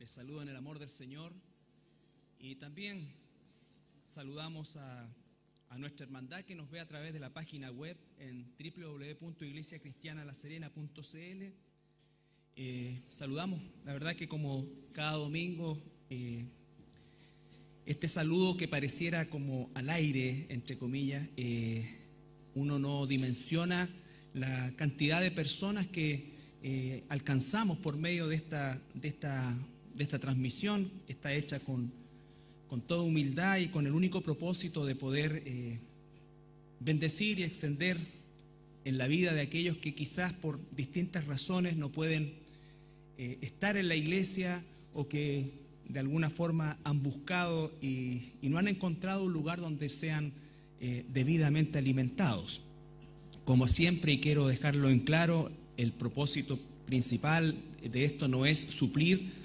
Les saludo en el amor del Señor y también saludamos a nuestra hermandad que nos ve a través de la página web en www.iglesiacristianalaserena.cl. Saludamos, la verdad que como cada domingo, este saludo que pareciera como al aire, entre comillas, uno no dimensiona la cantidad de personas que alcanzamos por medio de esta transmisión. Está hecha con toda humildad y con el único propósito de poder bendecir y extender en la vida de aquellos que quizás por distintas razones no pueden estar en la iglesia o que de alguna forma han buscado y no han encontrado un lugar donde sean debidamente alimentados. Como siempre, y quiero dejarlo en claro, el propósito principal de esto no es suplir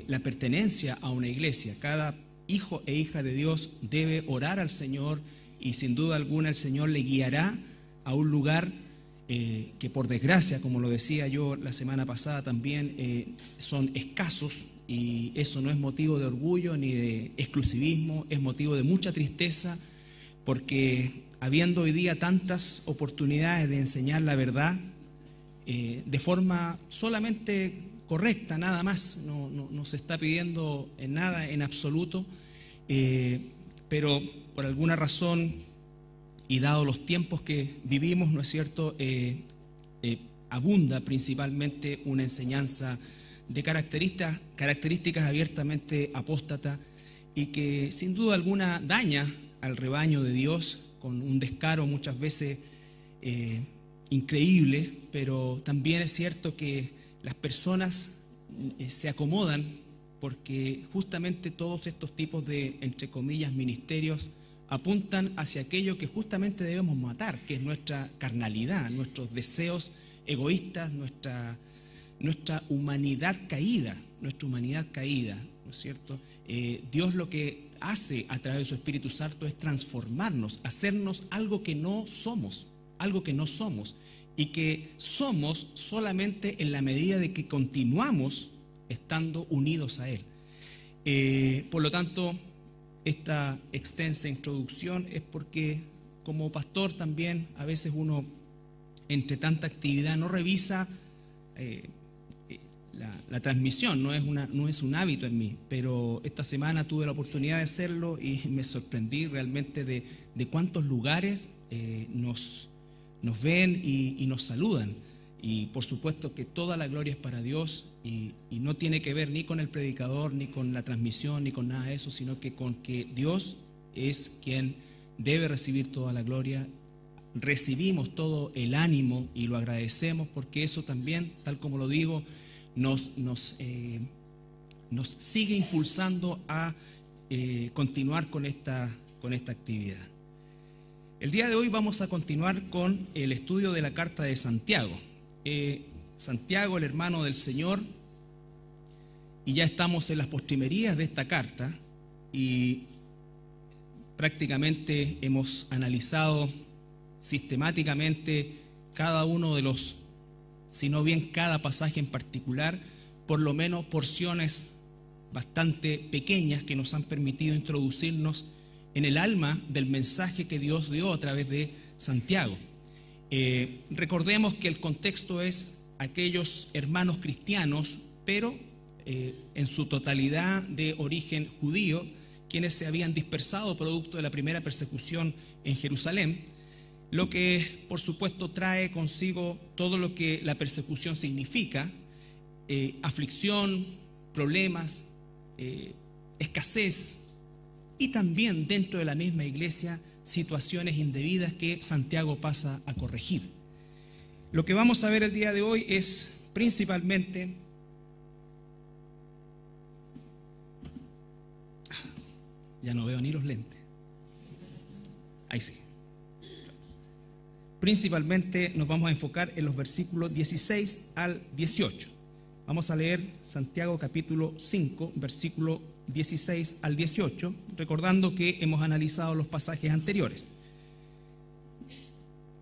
la pertenencia a una iglesia. Cada hijo e hija de Dios debe orar al Señor y sin duda alguna el Señor le guiará a un lugar que por desgracia, como lo decía yo la semana pasada también, son escasos, y eso no es motivo de orgullo ni de exclusivismo, es motivo de mucha tristeza, porque habiendo hoy día tantas oportunidades de enseñar la verdad de forma solamente correcta, nada más, no se está pidiendo en nada en absoluto, pero por alguna razón y dado los tiempos que vivimos, ¿no es cierto?, abunda principalmente una enseñanza de características abiertamente apóstatas y que sin duda alguna daña al rebaño de Dios con un descaro muchas veces increíble, pero también es cierto que las personas se acomodan porque justamente todos estos tipos de, entre comillas, ministerios apuntan hacia aquello que justamente debemos matar, que es nuestra carnalidad, nuestros deseos egoístas, nuestra humanidad caída, ¿no es cierto? Dios lo que hace a través de su Espíritu Santo es transformarnos, hacernos algo que no somos, y que somos solamente en la medida de que continuamos estando unidos a Él. Por lo tanto, esta extensa introducción es porque como pastor también a veces uno entre tanta actividad no revisa la transmisión, no es un hábito en mí, pero esta semana tuve la oportunidad de hacerlo y me sorprendí realmente de cuántos lugares nos ven y nos saludan. Y por supuesto que toda la gloria es para Dios y no tiene que ver ni con el predicador, ni con la transmisión, ni con nada de eso, sino que con que Dios es quien debe recibir toda la gloria. Recibimos todo el ánimo y lo agradecemos porque eso también, tal como lo digo, nos sigue impulsando a continuar con esta actividad. El día de hoy vamos a continuar con el estudio de la carta de Santiago. Santiago, el hermano del Señor, y ya estamos en las postrimerías de esta carta y prácticamente hemos analizado sistemáticamente cada uno de los, si no bien cada pasaje en particular, por lo menos porciones bastante pequeñas que nos han permitido introducirnos en el alma del mensaje que Dios dio a través de Santiago. Recordemos que el contexto es aquellos hermanos cristianos, pero en su totalidad de origen judío, quienes se habían dispersado producto de la primera persecución en Jerusalén, lo que por supuesto trae consigo todo lo que la persecución significa, aflicción, problemas, escasez, y también dentro de la misma iglesia situaciones indebidas que Santiago pasa a corregir. Lo que vamos a ver el día de hoy es principalmente ya no veo ni los lentes. Ahí sí. Principalmente nos vamos a enfocar en los versículos 16 al 18. Vamos a leer Santiago capítulo 5, versículo 16 al 18, recordando que hemos analizado los pasajes anteriores.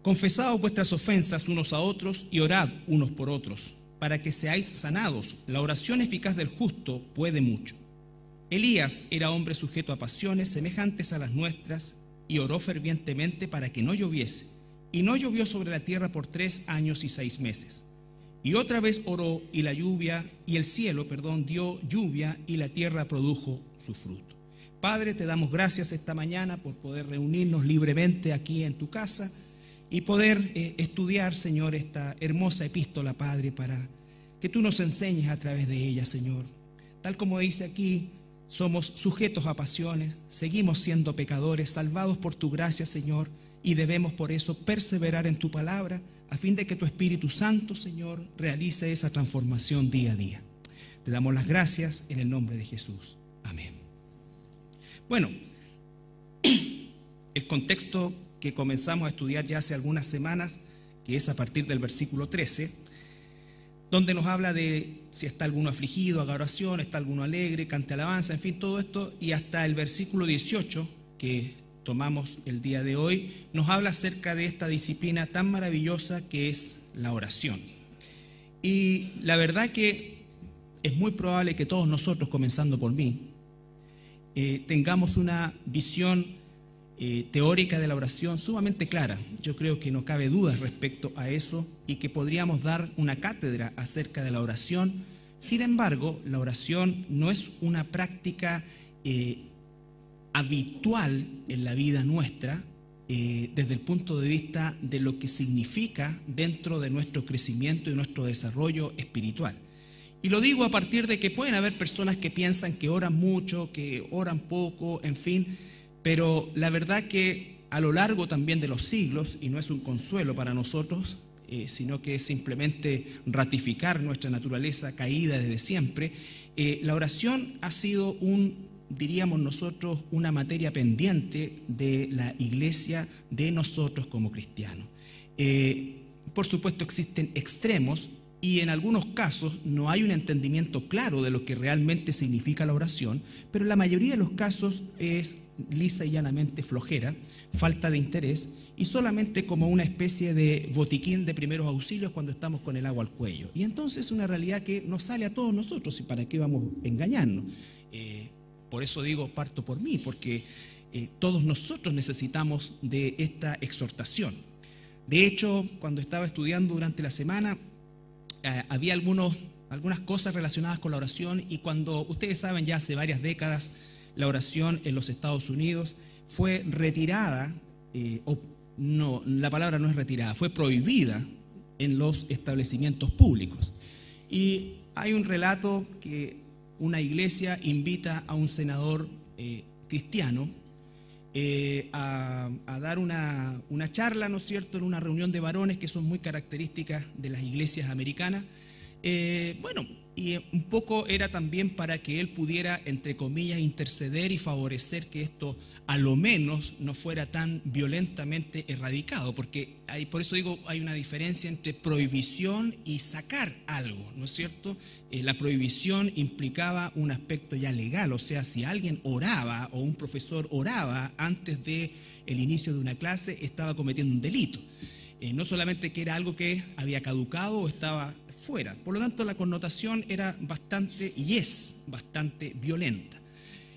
Confesaos vuestras ofensas unos a otros y orad unos por otros, para que seáis sanados. La oración eficaz del justo puede mucho. Elías era hombre sujeto a pasiones semejantes a las nuestras y oró fervientemente para que no lloviese. Y no llovió sobre la tierra por 3 años y 6 meses. Y otra vez oró y el cielo dio lluvia y la tierra produjo su fruto. Padre, te damos gracias esta mañana por poder reunirnos libremente aquí en tu casa y poder estudiar, Señor, esta hermosa epístola, Padre, para que tú nos enseñes a través de ella, Señor. Tal como dice aquí, somos sujetos a pasiones, seguimos siendo pecadores, salvados por tu gracia, Señor, y debemos por eso perseverar en tu palabra, a fin de que tu Espíritu Santo, Señor, realice esa transformación día a día. Te damos las gracias en el nombre de Jesús. Amén. Bueno, el contexto que comenzamos a estudiar ya hace algunas semanas, que es a partir del versículo 13, donde nos habla de si está alguno afligido, haga oración, está alguno alegre, cante alabanza, en fin, todo esto, y hasta el versículo 18, que tomamos el día de hoy, nos habla acerca de esta disciplina tan maravillosa que es la oración. Y la verdad que es muy probable que todos nosotros, comenzando por mí, tengamos una visión teórica de la oración sumamente clara. Yo creo que no cabe duda respecto a eso y que podríamos dar una cátedra acerca de la oración. Sin embargo, la oración no es una práctica habitual en la vida nuestra desde el punto de vista de lo que significa dentro de nuestro crecimiento y nuestro desarrollo espiritual. Y lo digo a partir de que pueden haber personas que piensan que oran mucho, que oran poco, en fin, pero la verdad que a lo largo también de los siglos, y no es un consuelo para nosotros, sino que es simplemente ratificar nuestra naturaleza caída desde siempre, la oración ha sido diríamos nosotros, una materia pendiente de la iglesia, de nosotros como cristianos. Por supuesto existen extremos y en algunos casos no hay un entendimiento claro de lo que realmente significa la oración, pero en la mayoría de los casos es lisa y llanamente flojera, falta de interés y solamente como una especie de botiquín de primeros auxilios cuando estamos con el agua al cuello. Y entonces es una realidad que nos sale a todos nosotros, y para qué vamos a engañarnos. Por eso digo, parto por mí, porque todos nosotros necesitamos de esta exhortación. De hecho, cuando estaba estudiando durante la semana, había algunas cosas relacionadas con la oración, y cuando ustedes saben, ya hace varias décadas, la oración en los Estados Unidos fue retirada, la palabra no es retirada, fue prohibida en los establecimientos públicos. Y hay un relato que una iglesia invita a un senador cristiano a dar una charla, ¿no es cierto?, en una reunión de varones que son muy características de las iglesias americanas. Y un poco era también para que él pudiera, entre comillas, interceder y favorecer que esto a lo menos no fuera tan violentamente erradicado, porque por eso digo, hay una diferencia entre prohibición y sacar algo, ¿no es cierto? La prohibición implicaba un aspecto ya legal, o sea, si alguien oraba o un profesor oraba antes del inicio de una clase, estaba cometiendo un delito. No solamente que era algo que había caducado o estaba fuera. Por lo tanto, la connotación era bastante, y es bastante violenta.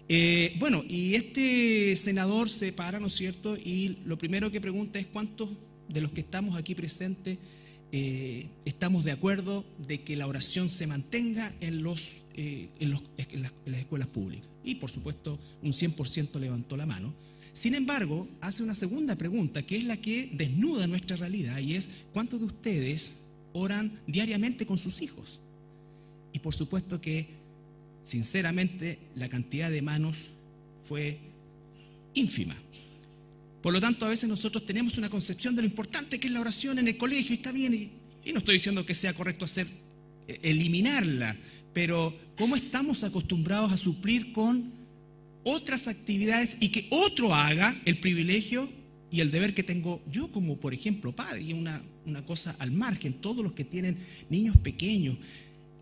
Y este senador se para, ¿no es cierto? Y lo primero que pregunta es: ¿cuántos de los que estamos aquí presentes estamos de acuerdo de que la oración se mantenga en las escuelas públicas? Y por supuesto, un 100% levantó la mano. Sin embargo, hace una segunda pregunta, que es la que desnuda nuestra realidad, y es: ¿cuántos de ustedes oran diariamente con sus hijos? Y por supuesto que, sinceramente, la cantidad de manos fue ínfima. Por lo tanto, a veces nosotros tenemos una concepción de lo importante que es la oración en el colegio, y está bien, y no estoy diciendo que sea correcto eliminarla, pero ¿cómo estamos acostumbrados a suplir con otras actividades y que otro haga el privilegio y el deber que tengo yo como, por ejemplo, padre? Y una cosa al margen: todos los que tienen niños pequeños,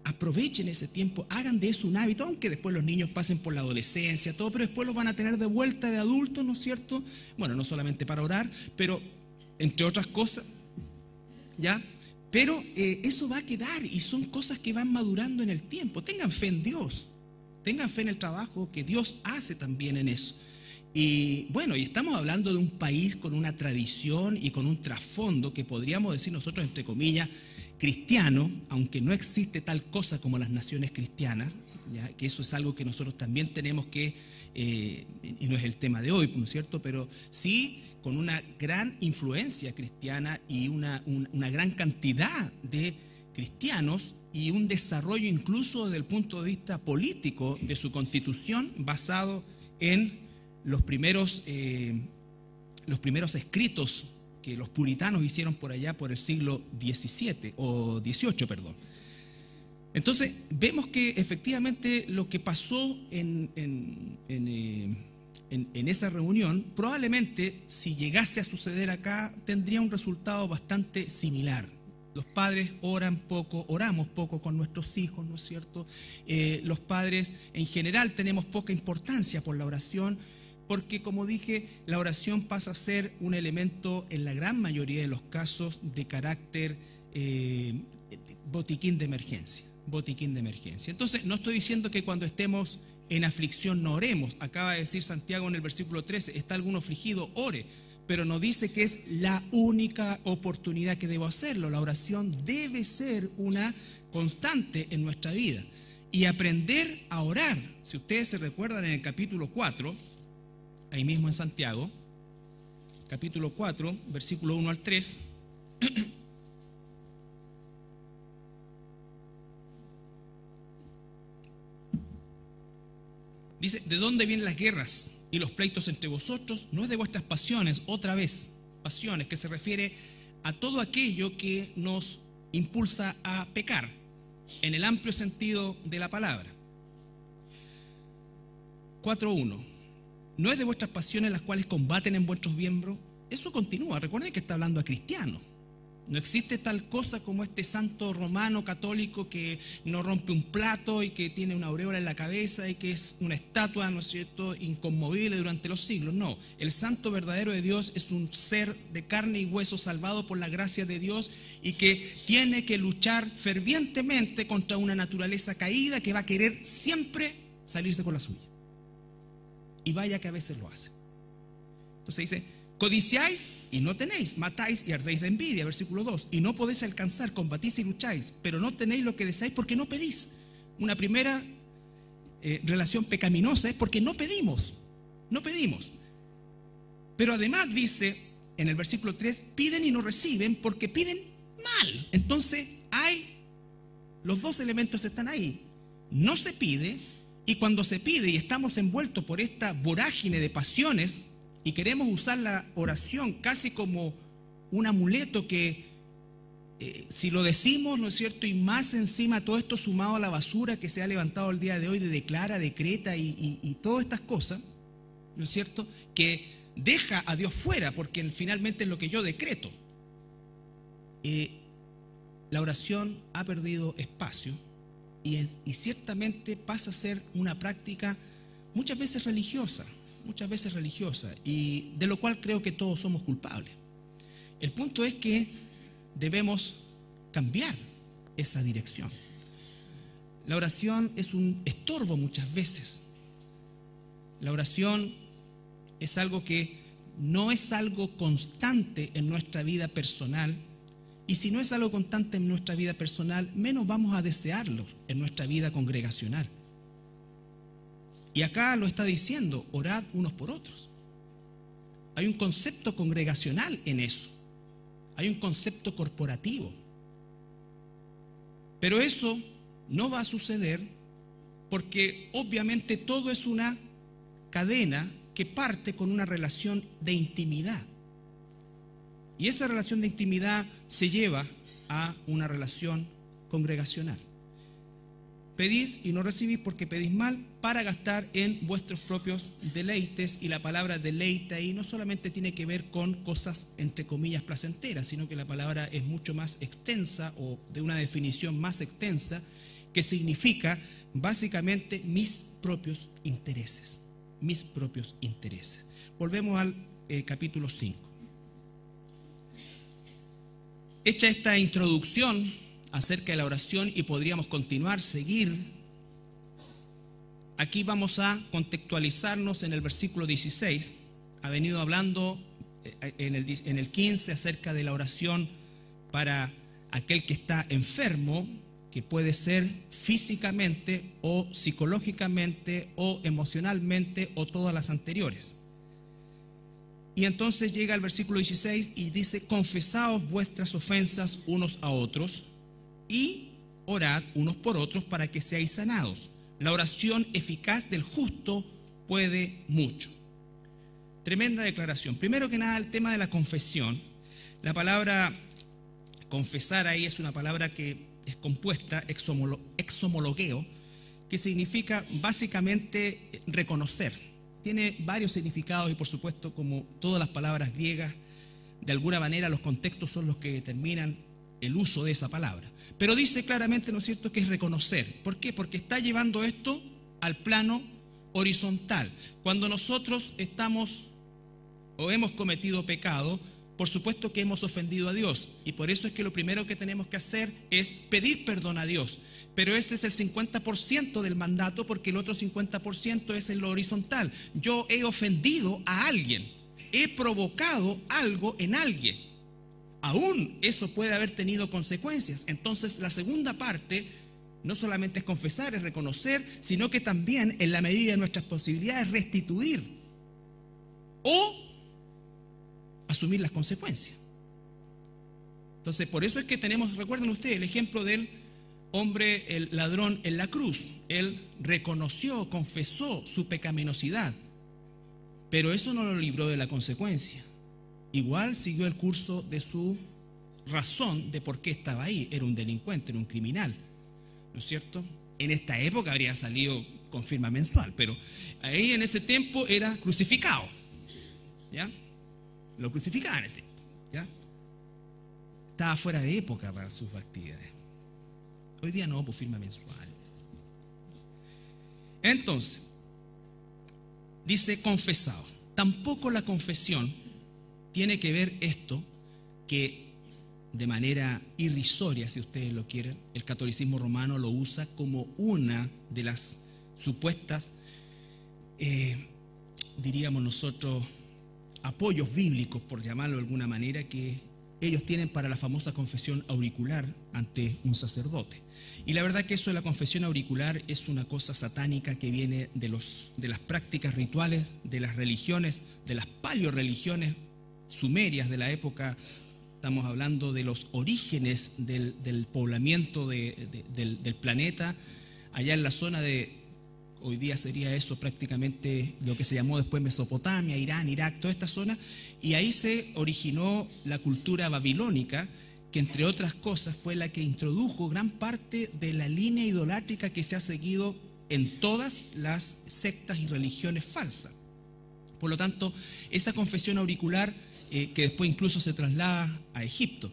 aprovechen ese tiempo, hagan de eso un hábito, aunque después los niños pasen por la adolescencia, todo, pero después los van a tener de vuelta de adultos, ¿no es cierto? Bueno, no solamente para orar, pero entre otras cosas, ¿ya? Pero eso va a quedar y son cosas que van madurando en el tiempo. Tengan fe en Dios, tengan fe en el trabajo que Dios hace también en eso. Y bueno, y estamos hablando de un país con una tradición y con un trasfondo que podríamos decir nosotros, entre comillas, cristiano, aunque no existe tal cosa como las naciones cristianas, ¿ya? Que eso es algo que nosotros también tenemos que, y no es el tema de hoy, ¿no es cierto? Pero sí con una gran influencia cristiana y una gran cantidad de cristianos y un desarrollo incluso desde el punto de vista político de su constitución basado en los primeros escritos que los puritanos hicieron por allá por el siglo XVII o XVIII, perdón. Entonces vemos que efectivamente lo que pasó en esa reunión, probablemente si llegase a suceder acá, tendría un resultado bastante similar. Los padres oran poco, oramos poco con nuestros hijos, ¿no es cierto? Los padres en general tenemos poca importancia por la oración, porque como dije, la oración pasa a ser un elemento en la gran mayoría de los casos de carácter botiquín de emergencia. Entonces, no estoy diciendo que cuando estemos en aflicción no oremos. Acaba de decir Santiago en el versículo 13, ¿está alguno afligido? Ore. Pero no dice que es la única oportunidad que debo hacerlo. La oración debe ser una constante en nuestra vida. Y aprender a orar. Si ustedes se recuerdan en el capítulo 4, ahí mismo en Santiago, capítulo 4, versículo 1 al 3, dice, ¿de dónde vienen las guerras y los pleitos entre vosotros? No es de vuestras pasiones, otra vez, pasiones, que se refiere a todo aquello que nos impulsa a pecar, en el amplio sentido de la palabra. 4.1, ¿no es de vuestras pasiones las cuales combaten en vuestros miembros? Eso continúa, recuerden que está hablando a cristianos. No existe tal cosa como este santo romano católico que no rompe un plato y que tiene una aureola en la cabeza y que es una estatua, ¿no es cierto?, inconmovible durante los siglos. No, el santo verdadero de Dios es un ser de carne y hueso salvado por la gracia de Dios y que tiene que luchar fervientemente contra una naturaleza caída que va a querer siempre salirse con la suya. Y vaya que a veces lo hace. Entonces dice, codiciáis y no tenéis, matáis y ardéis de envidia, versículo 2, y no podéis alcanzar, combatís y lucháis, pero no tenéis lo que deseáis porque no pedís. Una primera relación pecaminosa es porque no pedimos. Pero además dice en el versículo 3, piden y no reciben porque piden mal. Entonces los dos elementos están ahí. No se pide, y cuando se pide y estamos envueltos por esta vorágine de pasiones, y queremos usar la oración casi como un amuleto que si lo decimos, ¿no es cierto? Y más encima todo esto sumado a la basura que se ha levantado el día de hoy de declara, decreta y todas estas cosas, ¿no es cierto? Que deja a Dios fuera porque finalmente es lo que yo decreto. La oración ha perdido espacio y ciertamente pasa a ser una práctica muchas veces religiosa, y de lo cual creo que todos somos culpables. El punto es que debemos cambiar esa dirección. La oración es un estorbo muchas veces. La oración es algo que no es algo constante en nuestra vida personal, y si no es algo constante en nuestra vida personal, menos vamos a desearlo en nuestra vida congregacional. Y acá lo está diciendo, orad unos por otros. Hay un concepto congregacional en eso. Hay un concepto corporativo. Pero eso no va a suceder porque obviamente todo es una cadena que parte con una relación de intimidad. Y esa relación de intimidad se lleva a una relación congregacional. Pedís y no recibís porque pedís mal para gastar en vuestros propios deleites, y la palabra deleite ahí no solamente tiene que ver con cosas entre comillas placenteras, sino que la palabra es mucho más extensa o de una definición más extensa que significa básicamente mis propios intereses. Volvemos al capítulo 5. Hecha esta introducción acerca de la oración y podríamos continuar, seguir, aquí vamos a contextualizarnos en el versículo 16. Ha venido hablando en el 15 acerca de la oración para aquel que está enfermo, que puede ser físicamente o psicológicamente o emocionalmente o todas las anteriores. Y entonces llega el versículo 16 y dice: confesaos vuestras ofensas unos a otros y orad unos por otros para que seáis sanados. La oración eficaz del justo puede mucho. Tremenda declaración. Primero que nada, el tema de la confesión. La palabra confesar ahí es una palabra que es compuesta, exhomologueo, que significa básicamente reconocer. Tiene varios significados y, por supuesto, como todas las palabras griegas, de alguna manera los contextos son los que determinan el uso de esa palabra. Pero dice claramente, ¿no es cierto?, que es reconocer. ¿Por qué? Porque está llevando esto al plano horizontal. Cuando nosotros estamos o hemos cometido pecado, por supuesto que hemos ofendido a Dios, y por eso es que lo primero que tenemos que hacer es pedir perdón a Dios. Pero ese es el 50% del mandato, porque el otro 50% es en lo horizontal. Yo he ofendido a alguien, he provocado algo en alguien. Aún eso puede haber tenido consecuencias. Entonces la segunda parte no solamente es confesar, es reconocer, sino que también, en la medida de nuestras posibilidades, restituir o asumir las consecuencias. Entonces, por eso es que tenemos, recuerden ustedes, el ejemplo del hombre, el ladrón en la cruz. Él reconoció, confesó su pecaminosidad, pero eso no lo libró de la consecuencia. Igual siguió el curso de su razón de por qué estaba ahí. Era un delincuente, era un criminal, ¿no es cierto? En esta época habría salido con firma mensual, pero ahí en ese tiempo era crucificado, ¿ya? Lo crucificaban en ese tiempo, ¿ya? Estaba fuera de época para sus actividades. Hoy día no, por firma mensual. Entonces, dice confesado. Tampoco la confesión tiene que ver esto, que de manera irrisoria, si ustedes lo quieren, el catolicismo romano lo usa como una de las supuestas, diríamos nosotros, apoyos bíblicos, por llamarlo de alguna manera, que ellos tienen para la famosa confesión auricular ante un sacerdote. Y la verdad que eso de la confesión auricular es una cosa satánica que viene de las prácticas rituales, de las religiones, de las paleoreligiones sumerias de la época. Estamos hablando de los orígenes del poblamiento del planeta, allá en la zona de, hoy día sería eso prácticamente lo que se llamó después Mesopotamia, Irán, Irak, toda esta zona, y ahí se originó la cultura babilónica, que entre otras cosas fue la que introdujo gran parte de la línea idolátrica que se ha seguido en todas las sectas y religiones falsas. Por lo tanto, esa confesión auricular, que después incluso se traslada a Egipto.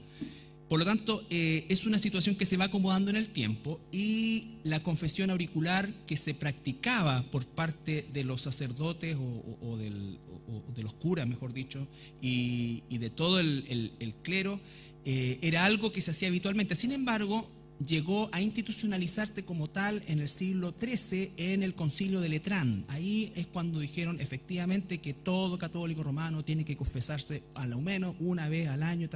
Por lo tanto, es una situación que se va acomodando en el tiempo, y la confesión auricular que se practicaba por parte de los sacerdotes o de los curas, mejor dicho, y de todo el clero, era algo que se hacía habitualmente. Sin embargo, llegó a institucionalizarse como tal en el siglo XIII en el Concilio de Letrán. Ahí es cuando dijeron efectivamente que todo católico romano tiene que confesarse a lo menos una vez al año,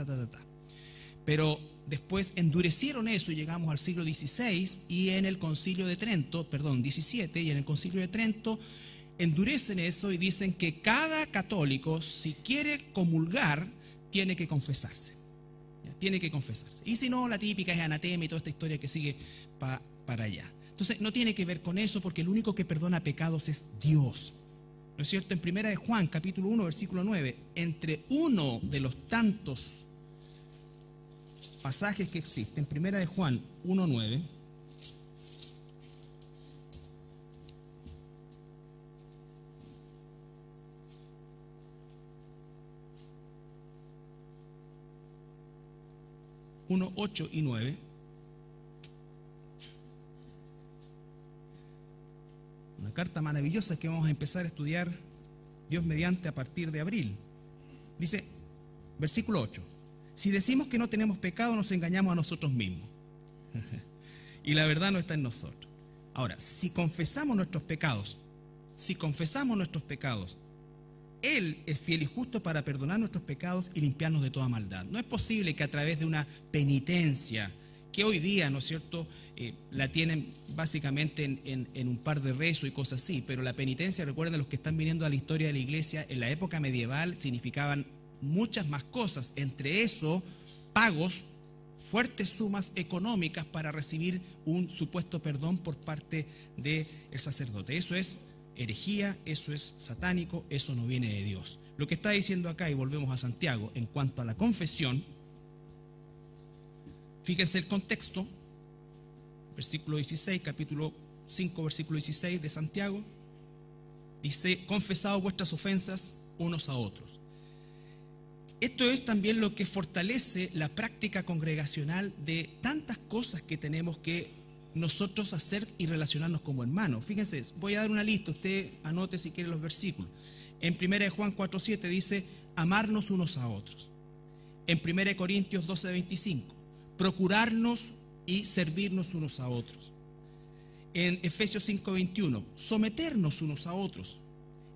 Pero después endurecieron eso y llegamos al siglo XVI, y en el Concilio de Trento, XVII, y en el Concilio de Trento endurecen eso y dicen que cada católico, si quiere comulgar, tiene que confesarse. Tiene que confesarse. Y si no, la típica es anatema y toda esta historia que sigue para allá. Entonces, no tiene que ver con eso, porque el único que perdona pecados es Dios. ¿No es cierto? En 1 de Juan, capítulo 1, versículo 9, entre uno de los tantos pasajes que existen, 1 de Juan 1:9, (1, 8 y 9), una carta maravillosa que vamos a empezar a estudiar, Dios mediante, a partir de abril. Dice, versículo 8: Si decimos que no tenemos pecado, nos engañamos a nosotros mismos. Y la verdad no está en nosotros. Ahora, si confesamos nuestros pecados, Él es fiel y justo para perdonar nuestros pecados y limpiarnos de toda maldad. No es posible que a través de una penitencia, que hoy día, ¿no es cierto?, la tienen básicamente en un par de rezos y cosas así, pero la penitencia, recuerden los que están viniendo a la historia de la iglesia, en la época medieval significaban muchas más cosas, entre eso, pagos, fuertes sumas económicas para recibir un supuesto perdón por parte del sacerdote. Eso es herejía, eso es satánico, eso no viene de Dios. Lo que está diciendo acá, y volvemos a Santiago, en cuanto a la confesión, fíjense el contexto, versículo 16, capítulo 5, versículo 16 de Santiago, dice: confesad vuestras ofensas unos a otros. Esto es también lo que fortalece la práctica congregacional de tantas cosas que tenemos que nosotros hacer y relacionarnos como hermanos. Fíjense, voy a dar una lista, usted anote si quiere los versículos. En 1 Juan 4:7 dice: amarnos unos a otros. En 1 Corintios 12:25, procurarnos y servirnos unos a otros. En Efesios 5:21, someternos unos a otros.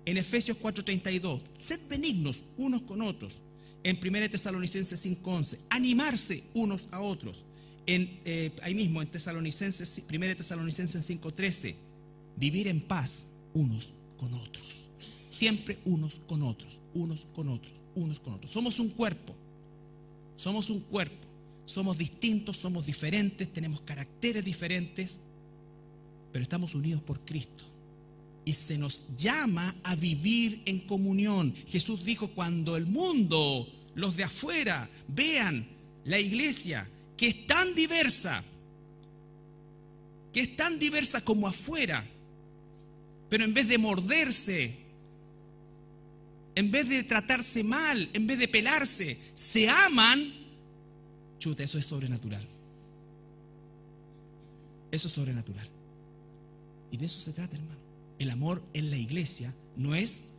En Efesios 4:32, sed benignos unos con otros. En 1 Tesalonicenses 5:11, animarse unos a otros. Ahí mismo en 1 Tesalonicenses 5:13, vivir en paz unos con otros. Siempre unos con otros, unos con otros, unos con otros. Somos un cuerpo, somos distintos, somos diferentes, tenemos caracteres diferentes, pero estamos unidos por Cristo. Y se nos llama a vivir en comunión. Jesús dijo: cuando el mundo, los de afuera, vean la iglesia, que es tan diversa como afuera, pero en vez de morderse, en vez de tratarse mal, en vez de pelarse, se aman, chuta, eso es sobrenatural. Eso es sobrenatural. Y de eso se trata, hermano. El amor en la iglesia no es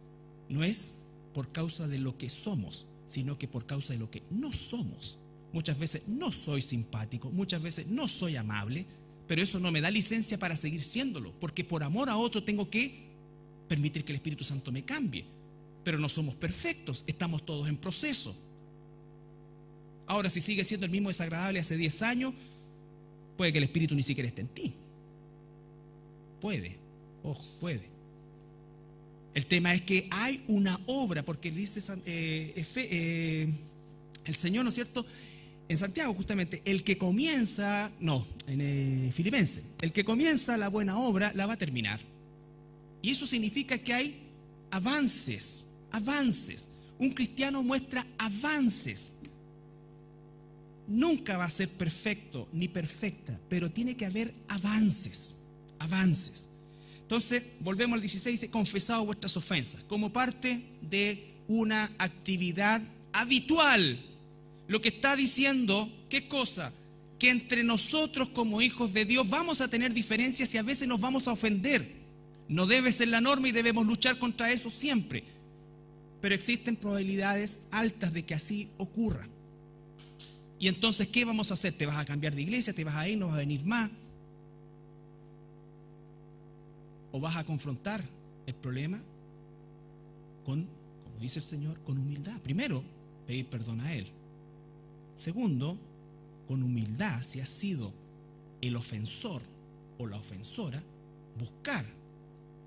por causa de lo que somos, sino que por causa de lo que no somos. Muchas veces no soy simpático, muchas veces no soy amable, pero eso no me da licencia para seguir siéndolo, porque por amor a otro tengo que permitir que el Espíritu Santo me cambie. Pero no somos perfectos, estamos todos en proceso. Ahora, si sigue siendo el mismo desagradable hace 10 años, puede que el Espíritu ni siquiera esté en ti. Puede. El tema es que hay una obra, porque dice el Señor, ¿no es cierto?, en Santiago justamente, en Filipenses, el que comienza la buena obra la va a terminar. Y eso significa que hay avances. Un cristiano muestra avances. Nunca va a ser perfecto ni perfecta, pero tiene que haber avances. Entonces, volvemos al 16, dice: confesad vuestras ofensas, como parte de una actividad habitual. Lo que está diciendo, ¿qué cosa? Que entre nosotros como hijos de Dios vamos a tener diferencias y a veces nos vamos a ofender. No debe ser la norma y debemos luchar contra eso siempre. Pero existen probabilidades altas de que así ocurra. Y entonces, ¿qué vamos a hacer? ¿Te vas a cambiar de iglesia? ¿Te vas a ir? ¿No vas a venir más? ¿O vas a confrontar el problema como dice el Señor, con humildad? Primero, pedir perdón a Él. Segundo, con humildad, si has sido el ofensor o la ofensora, buscar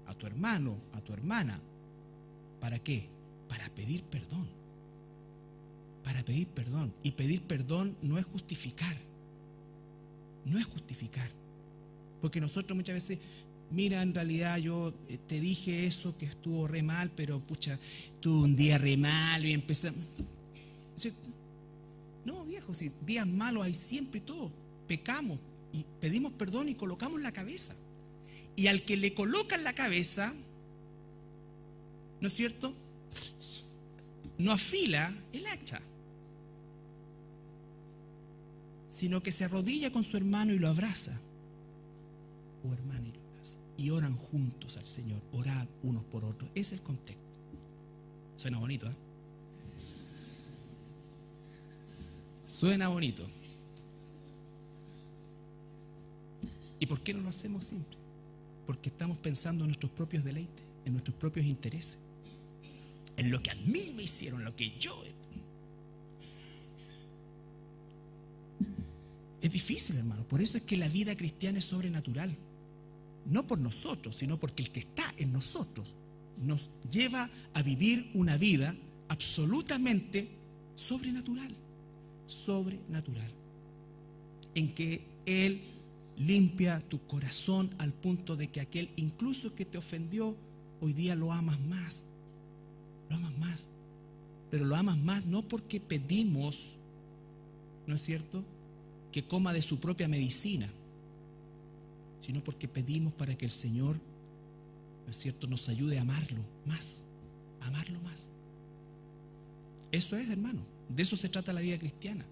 a tu hermano, a tu hermana. ¿Para qué? Para pedir perdón. Y pedir perdón no es justificar. Porque nosotros muchas veces: mira, en realidad yo te dije eso que estuvo re mal, pero pucha, tuve un día re malo y empecé. No, viejo, si días malos hay siempre y todo. Pecamos y pedimos perdón y colocamos la cabeza. Y al que le colocan la cabeza, ¿no es cierto?, no afila el hacha, sino que se arrodilla con su hermano y lo abraza, o hermana y lo abraza, y oran juntos al Señor. Orad unos por otros. Ese es el contexto. Suena bonito, ¿eh? Suena bonito. ¿Y por qué no lo hacemos siempre? Porque estamos pensando en nuestros propios deleites, en nuestros propios intereses, en lo que a mí me hicieron, lo que yo he. Es difícil, hermano. Por eso es que la vida cristiana es sobrenatural. No por nosotros, sino porque el que está en nosotros nos lleva a vivir una vida absolutamente sobrenatural. Sobrenatural. En que Él limpia tu corazón al punto de que aquel incluso que te ofendió, hoy día lo amas más. Lo amas más. Pero lo amas más no porque pedimos, ¿no es cierto?, que coma de su propia medicina, sino porque pedimos para que el Señor, ¿no es cierto?, nos ayude a amarlo más, a amarlo más. Eso es, hermano, de eso se trata la vida cristiana.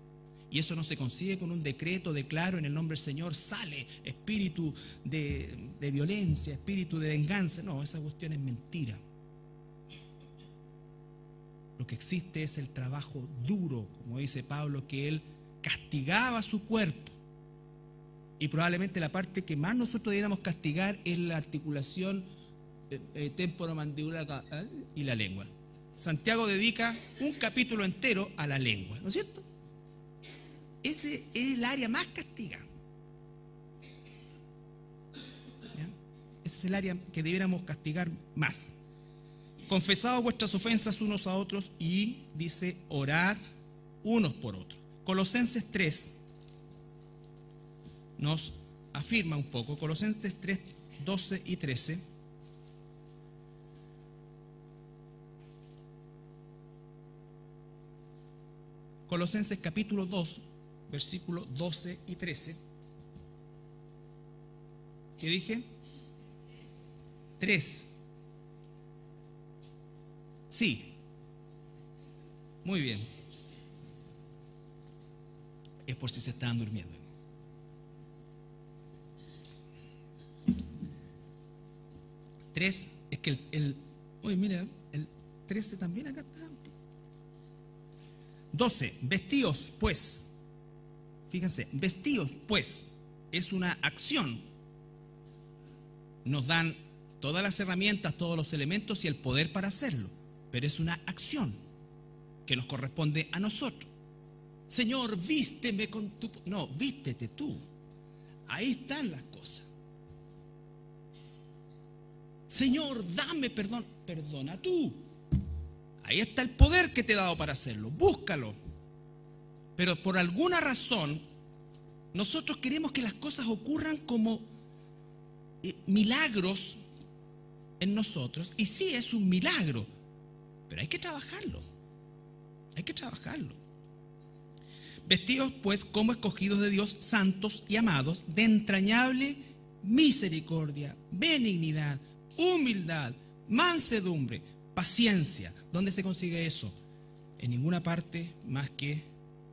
Y eso no se consigue con un decreto, declaro en el nombre del Señor, sale espíritu de violencia, espíritu de venganza. No, esa cuestión es mentira. Lo que existe es el trabajo duro, como dice Pablo, que él castigaba su cuerpo. Y probablemente la parte que más nosotros debiéramos castigar es la articulación temporomandibular y la lengua. Santiago dedica un capítulo entero a la lengua, ¿no es cierto? Ese es el área más castigada. ¿Ya? Ese es el área que debiéramos castigar más. Confesaos vuestras ofensas unos a otros y dice, orad unos por otros. Colosenses 3 nos afirma un poco. Colosenses 3, 12 y 13. Colosenses capítulo 2, versículos 12 y 13. ¿Qué dije? 3. Sí. Muy bien. Es por si se estaban durmiendo. Tres, es que oye, mira, el 13 también acá está. 12, vestíos pues. Fíjense, vestíos pues es una acción. Nos dan todas las herramientas, todos los elementos y el poder para hacerlo, pero es una acción que nos corresponde a nosotros. Señor, vísteme con tu... No, vístete tú. Ahí están las cosas. Señor, dame perdón. Perdona tú. Ahí está el poder que te he dado para hacerlo. Búscalo. Pero por alguna razón, nosotros queremos que las cosas ocurran como milagros en nosotros. Y sí, es un milagro. Pero hay que trabajarlo. Hay que trabajarlo. Vestidos pues como escogidos de Dios, santos y amados, de entrañable misericordia, benignidad, humildad, mansedumbre, paciencia. ¿Dónde se consigue eso? En ninguna parte más que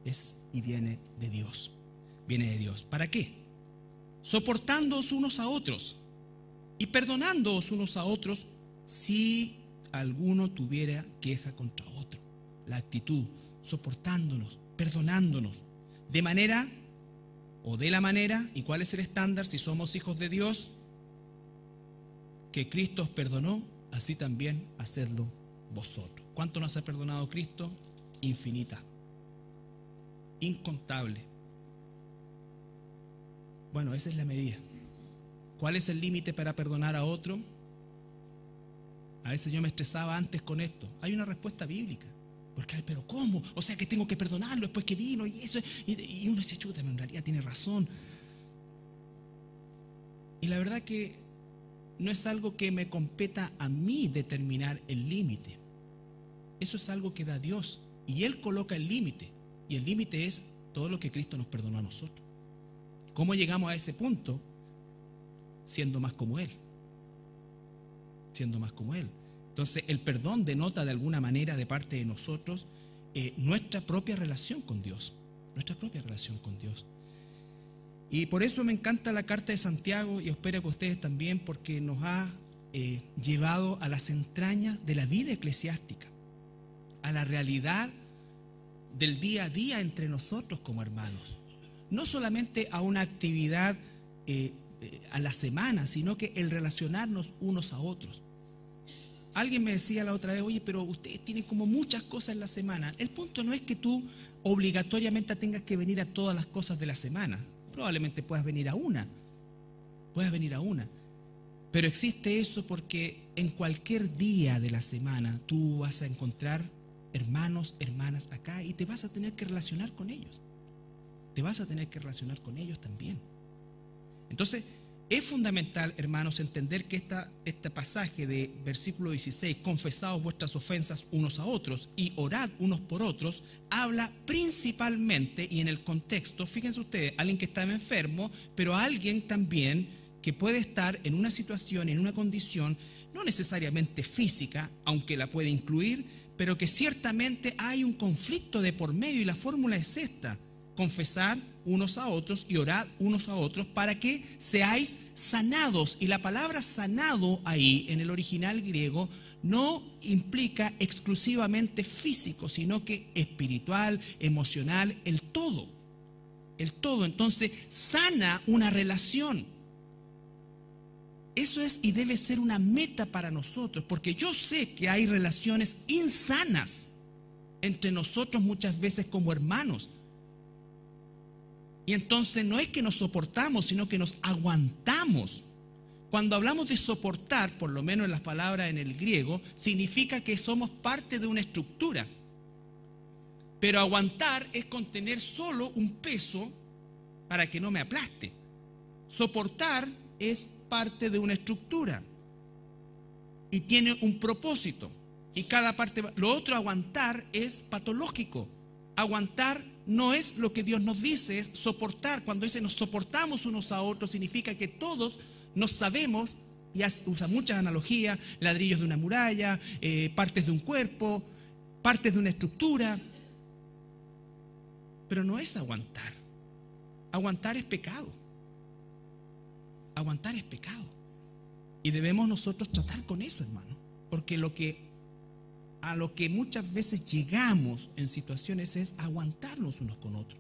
es y viene de Dios. Viene de Dios. ¿Para qué? Soportándoos unos a otros y perdonándoos unos a otros si alguno tuviera queja contra otro. La actitud, soportándonos, perdonándonos, de manera o de la manera, ¿y cuál es el estándar si somos hijos de Dios? Que Cristo os perdonó, así también hacedlo vosotros. ¿Cuánto nos ha perdonado Cristo? Infinita, incontable. Bueno, esa es la medida. ¿Cuál es el límite para perdonar a otro? A veces yo me estresaba antes con esto. Hay una respuesta bíblica. Porque, pero ¿cómo? O sea que tengo que perdonarlo después que vino y eso. Y uno dice, chuta, en realidad tiene razón. Y la verdad que no es algo que me competa a mí determinar el límite. Eso es algo que da Dios. Y Él coloca el límite. Y el límite es todo lo que Cristo nos perdonó a nosotros. ¿Cómo llegamos a ese punto? Siendo más como Él. Siendo más como Él. Entonces, el perdón denota de alguna manera de parte de nosotros nuestra propia relación con Dios. Nuestra propia relación con Dios. Y por eso me encanta la carta de Santiago y espero que ustedes también, porque nos ha llevado a las entrañas de la vida eclesiástica, a la realidad del día a día entre nosotros como hermanos. No solamente a una actividad a la semana, sino que el relacionarnos unos a otros. Alguien me decía la otra vez, oye, pero ustedes tienen como muchas cosas en la semana. El punto no es que tú obligatoriamente tengas que venir a todas las cosas de la semana. Probablemente puedas venir a una. Pero existe eso porque en cualquier día de la semana tú vas a encontrar hermanos, hermanas acá y te vas a tener que relacionar con ellos. Te vas a tener que relacionar con ellos también. Entonces, es fundamental, hermanos, entender que este pasaje de versículo 16, confesaos vuestras ofensas unos a otros y orad unos por otros, habla principalmente, y en el contexto, fíjense ustedes, alguien que estaba enfermo, pero alguien también que puede estar en una situación, en una condición, no necesariamente física, aunque la puede incluir, pero que ciertamente hay un conflicto de por medio, y la fórmula es esta: confesar unos a otros y orad unos a otros para que seáis sanados. Y la palabra sanado ahí en el original griego no implica exclusivamente físico, sino que espiritual, emocional, el todo. Entonces sana una relación. Eso es y debe ser una meta para nosotros, porque yo sé que hay relaciones insanas entre nosotros muchas veces como hermanos. Y entonces no es que nos soportamos, sino que nos aguantamos. Cuando hablamos de soportar, por lo menos en las palabras en el griego, significa que somos parte de una estructura. Pero aguantar es contener solo un peso para que no me aplaste. Soportar es parte de una estructura y tiene un propósito. Y cada parte, lo otro, aguantar, es patológico. Aguantar no es lo que Dios nos dice, es soportar. Cuando dice nos soportamos unos a otros, significa que todos nos sabemos, y usa muchas analogías, ladrillos de una muralla, partes de un cuerpo, partes de una estructura. Pero no es aguantar. Aguantar es pecado. Aguantar es pecado. Y debemos nosotros tratar con eso, hermano. Porque a lo que muchas veces llegamos en situaciones es aguantarnos unos con otros.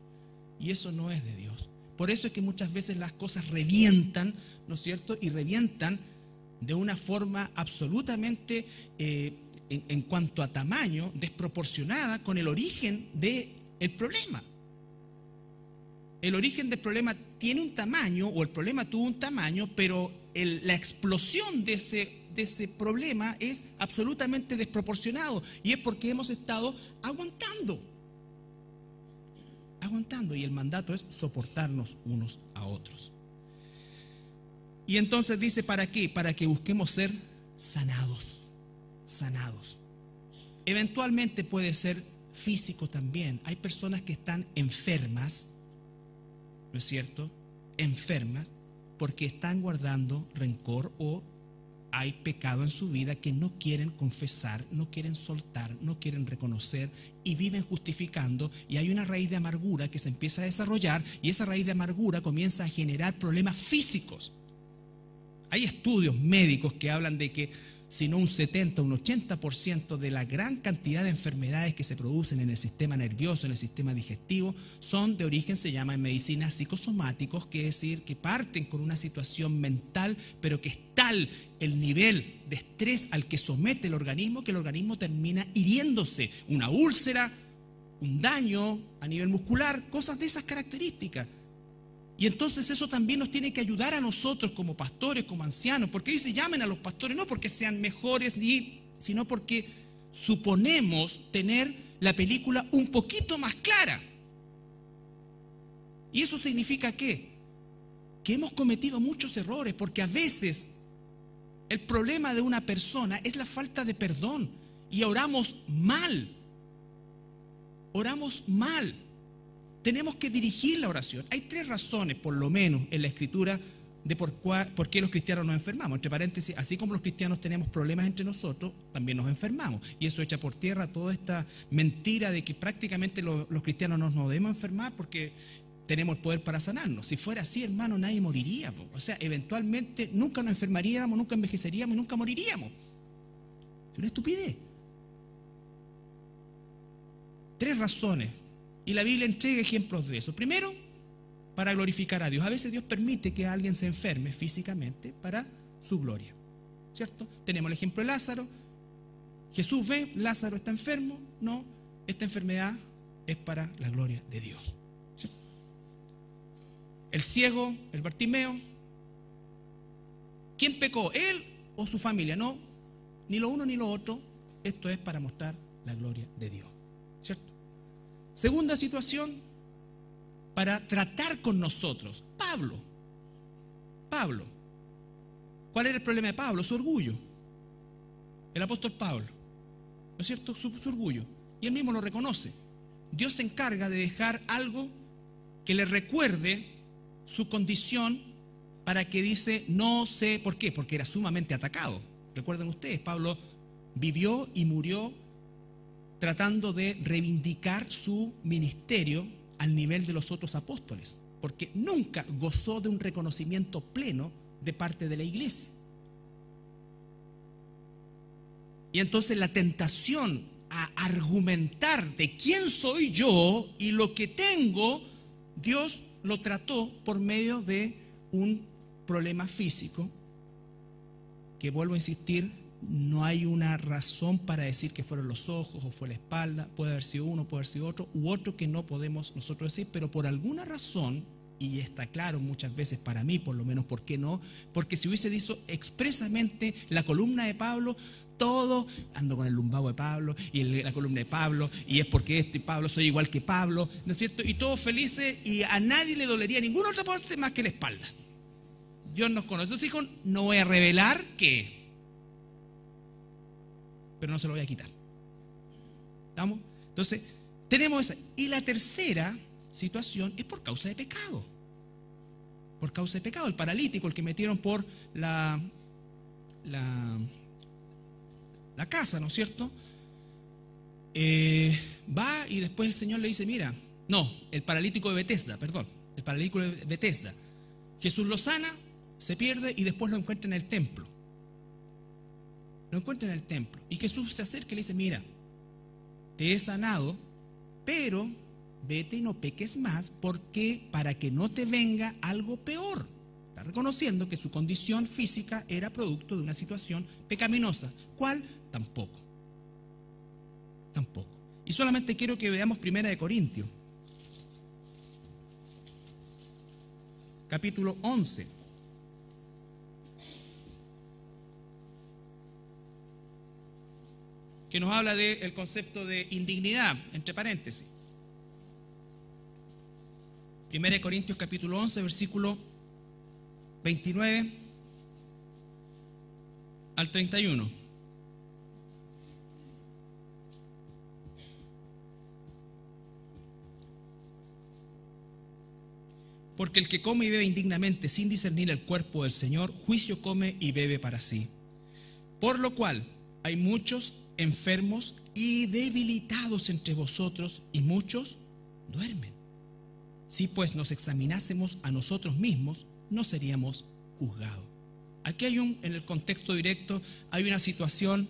Y eso no es de Dios. Por eso es que muchas veces las cosas revientan, ¿no es cierto? Y revientan de una forma absolutamente, en cuanto a tamaño, desproporcionada con el origen del problema. El origen del problema tiene un tamaño, o el problema tuvo un tamaño, pero la explosión de ese problema es absolutamente desproporcionado, y es porque hemos estado aguantando, y el mandato es soportarnos unos a otros. Y entonces dice, ¿para qué? Para que busquemos ser sanados. Eventualmente puede ser físico también. Hay personas que están enfermas, ¿no es cierto? Enfermas porque están guardando rencor, o hay pecado en su vida que no quieren confesar, no quieren soltar, no quieren reconocer, y viven justificando, y hay una raíz de amargura que se empieza a desarrollar, y esa raíz de amargura comienza a generar problemas físicos. Hay estudios médicos que hablan de que si no un 70, un 80% de la gran cantidad de enfermedades que se producen en el sistema nervioso, en el sistema digestivo, son de origen, se llama en medicina, psicosomáticos, que es decir, que parten con una situación mental, pero que es tal el nivel de estrés al que somete el organismo, que el organismo termina hiriéndose, una úlcera, un daño a nivel muscular, cosas de esas características. Y entonces eso también nos tiene que ayudar a nosotros como pastores, como ancianos, porque dice llamen a los pastores, no porque sean mejores, sino porque suponemos tener la película un poquito más clara. ¿Y eso significa qué? Que hemos cometido muchos errores, porque a veces el problema de una persona es la falta de perdón, y oramos mal. Tenemos que dirigir la oración. Hay 3 razones, por lo menos, en la Escritura de por qué los cristianos nos enfermamos. Entre paréntesis, así como los cristianos tenemos problemas entre nosotros, también nos enfermamos. Y eso echa por tierra toda esta mentira de que prácticamente los cristianos no nos debemos enfermar porque tenemos el poder para sanarnos. Si fuera así, hermano, nadie moriría. O sea, eventualmente nunca nos enfermaríamos, nunca envejeceríamos y nunca moriríamos. Es una estupidez. 3 razones Y la Biblia entrega ejemplos de eso. Primero, para glorificar a Dios. A veces Dios permite que alguien se enferme físicamente para su gloria, ¿cierto? Tenemos el ejemplo de Lázaro. Jesús ve, Lázaro está enfermo. No, esta enfermedad es para la gloria de Dios, ¿sí? El ciego, el Bartimeo, ¿quién pecó? ¿Él o su familia? No, ni lo uno ni lo otro. Esto es para mostrar la gloria de Dios, ¿cierto? Segunda situación, para tratar con nosotros. Pablo. ¿Cuál era el problema de Pablo? Su orgullo. El apóstol Pablo, ¿no es cierto? Su orgullo. Y él mismo lo reconoce. Dios se encarga de dejar algo que le recuerde su condición, para que dice, no sé por qué, porque era sumamente atacado. Recuerden ustedes, Pablo vivió y murió tratando de reivindicar su ministerio al nivel de los otros apóstoles, porque nunca gozó de un reconocimiento pleno de parte de la iglesia. Y entonces la tentación a argumentar de quién soy yo y lo que tengo, Dios lo trató por medio de un problema físico, que vuelvo a insistir, no hay una razón para decir que fueron los ojos o fue la espalda. Puede haber sido uno, puede haber sido otro, u otro que no podemos nosotros decir, pero por alguna razón, y está claro muchas veces para mí por lo menos por qué no, porque si hubiese dicho expresamente la columna de Pablo, todo, ando con el lumbago de Pablo y la columna de Pablo, y es porque Pablo, soy igual que Pablo, ¿no es cierto? Y todos felices, y a nadie le dolería ninguna otra parte más que la espalda. Dios nos conoce. Entonces dijo, no voy a revelar qué, pero no se lo voy a quitar. ¿Estamos? Entonces, tenemos esa. Y la tercera situación es por causa de pecado. Por causa de pecado. El paralítico, el que metieron por la casa, ¿no es cierto? Va y después el Señor le dice, mira, no, el paralítico de Betesda, perdón, el paralítico de Betesda. Jesús lo sana, se pierde y después lo encuentra en el templo. Lo encuentra en el templo. Y Jesús se acerca y le dice, mira, te he sanado, pero vete y no peques más, porque para que no te venga algo peor. Está reconociendo que su condición física era producto de una situación pecaminosa. ¿Cuál? Tampoco. Y solamente quiero que veamos 1 Corintios, capítulo 11. Que nos habla del concepto de indignidad, entre paréntesis. 1 Corintios capítulo 11, versículo 29 al 31. Porque el que come y bebe indignamente sin discernir el cuerpo del Señor, juicio come y bebe para sí. Por lo cual hay muchos enfermos y debilitados entre vosotros, y muchos duermen. Si pues nos examinásemos a nosotros mismos, no seríamos juzgados. Aquí hay en el contexto directo, hay una situación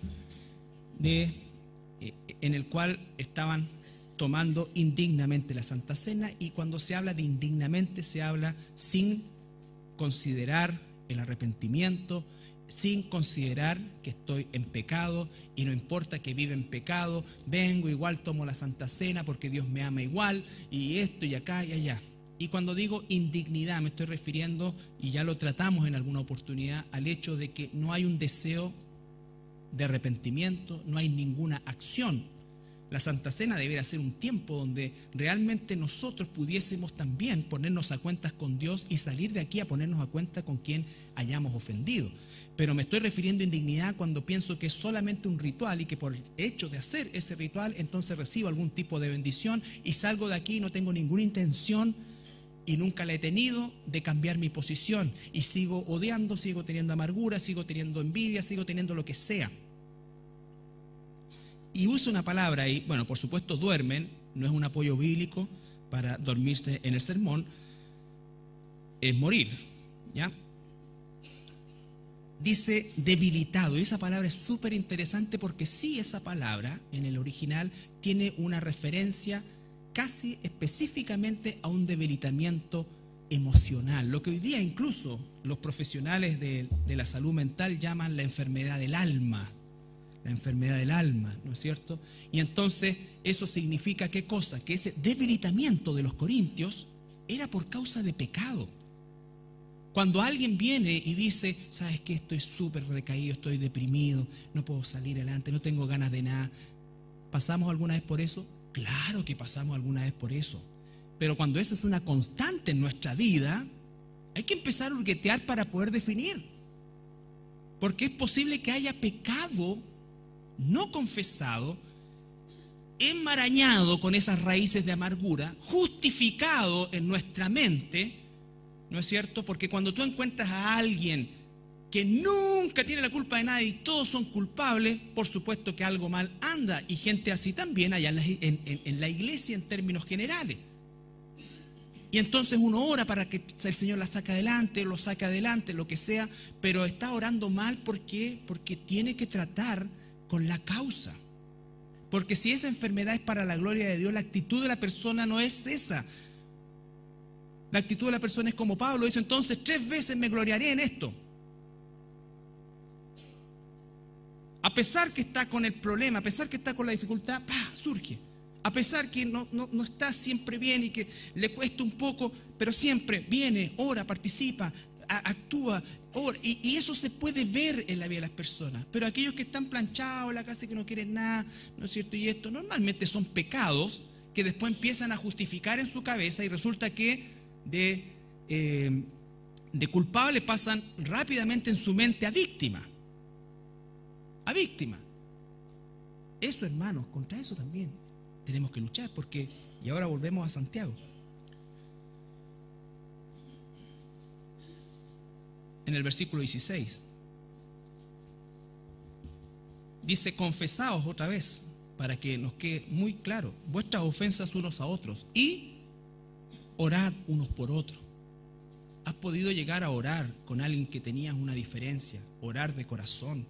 en el cual estaban tomando indignamente la Santa Cena, y cuando se habla de indignamente se habla sin considerar el arrepentimiento, sin considerar que estoy en pecado y no importa que viva en pecado, vengo igual, tomo la Santa Cena porque Dios me ama igual, y esto y acá y allá. Y cuando digo indignidad me estoy refiriendo, y ya lo tratamos en alguna oportunidad, al hecho de que no hay un deseo de arrepentimiento, no hay ninguna acción. La Santa Cena debería ser un tiempo donde realmente nosotros pudiésemos también ponernos a cuentas con Dios y salir de aquí a ponernos a cuenta con quien hayamos ofendido. Pero me estoy refiriendo a indignidad cuando pienso que es solamente un ritual, y que por el hecho de hacer ese ritual entonces recibo algún tipo de bendición y salgo de aquí y no tengo ninguna intención, y nunca la he tenido, de cambiar mi posición, y sigo odiando, sigo teniendo amargura, sigo teniendo envidia, sigo teniendo lo que sea. Y uso una palabra ahí, bueno, por supuesto duermen, no es un apoyo bíblico para dormirse en el sermón, es morir, ¿ya? Dice debilitado, y esa palabra es súper interesante porque sí, esa palabra en el original tiene una referencia casi específicamente a un debilitamiento emocional, lo que hoy día incluso los profesionales de la salud mental llaman la enfermedad del alma. La enfermedad del alma, ¿no es cierto? Y entonces eso significa ¿qué cosa? Que ese debilitamiento de los corintios era por causa de pecado. Cuando alguien viene y dice, ¿sabes qué? Estoy súper recaído, estoy deprimido, no puedo salir adelante, no tengo ganas de nada. ¿Pasamos alguna vez por eso? Claro que pasamos alguna vez por eso. Pero cuando esa es una constante en nuestra vida, hay que empezar a hurguetear para poder definir. Porque es posible que haya pecado no confesado, enmarañado con esas raíces de amargura, justificado en nuestra mente, ¿no es cierto? Porque cuando tú encuentras a alguien que nunca tiene la culpa de nada y todos son culpables, por supuesto que algo mal anda, y gente así también allá en la iglesia en términos generales. Y entonces uno ora para que el Señor la saque adelante, lo saque adelante, lo que sea, pero está orando mal porque tiene que tratar con la causa. Porque si esa enfermedad es para la gloria de Dios, la actitud de la persona no es esa. La actitud de la persona es como Pablo dice, entonces 3 veces me gloriaré en esto. A pesar que está con el problema, a pesar que está con la dificultad, surge. A pesar que no está siempre bien y que le cuesta un poco, pero siempre viene, ora, participa, actúa, ora, y eso se puede ver en la vida de las personas. Pero aquellos que están planchados en la casa, que no quieren nada, ¿no es cierto? Y esto normalmente son pecados que después empiezan a justificar en su cabeza y resulta que de culpable pasan rápidamente en su mente a víctima. A víctima. Eso, hermanos, contra eso también tenemos que luchar, porque, y ahora volvemos a Santiago. En el versículo 16 dice, confesaos otra vez, para que nos quede muy claro, vuestras ofensas unos a otros y orad unos por otros. ¿Has podido llegar a orar con alguien que tenías una diferencia? Orar de corazón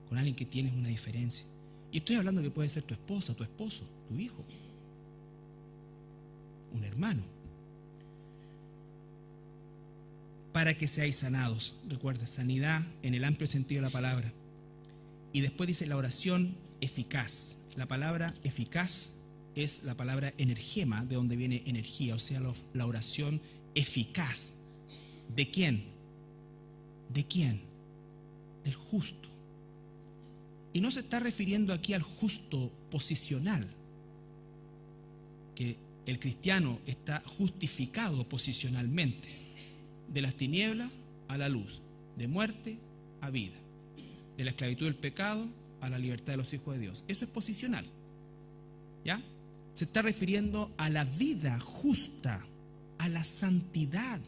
con alguien que tienes una diferencia. Y estoy hablando que puede ser tu esposa, tu esposo, tu hijo, un hermano. Para que seáis sanados. Recuerda, sanidad en el amplio sentido de la palabra. Y después dice la oración eficaz. La palabra eficaz es la palabra energema, de donde viene energía, o sea, la oración eficaz. ¿De quién? ¿De quién? Del justo. Y no se está refiriendo aquí al justo posicional, que el cristiano está justificado posicionalmente, de las tinieblas a la luz, de muerte a vida, de la esclavitud del pecado a la libertad de los hijos de Dios. Eso es posicional, ¿ya? Se está refiriendo a la vida justa, a la santidad.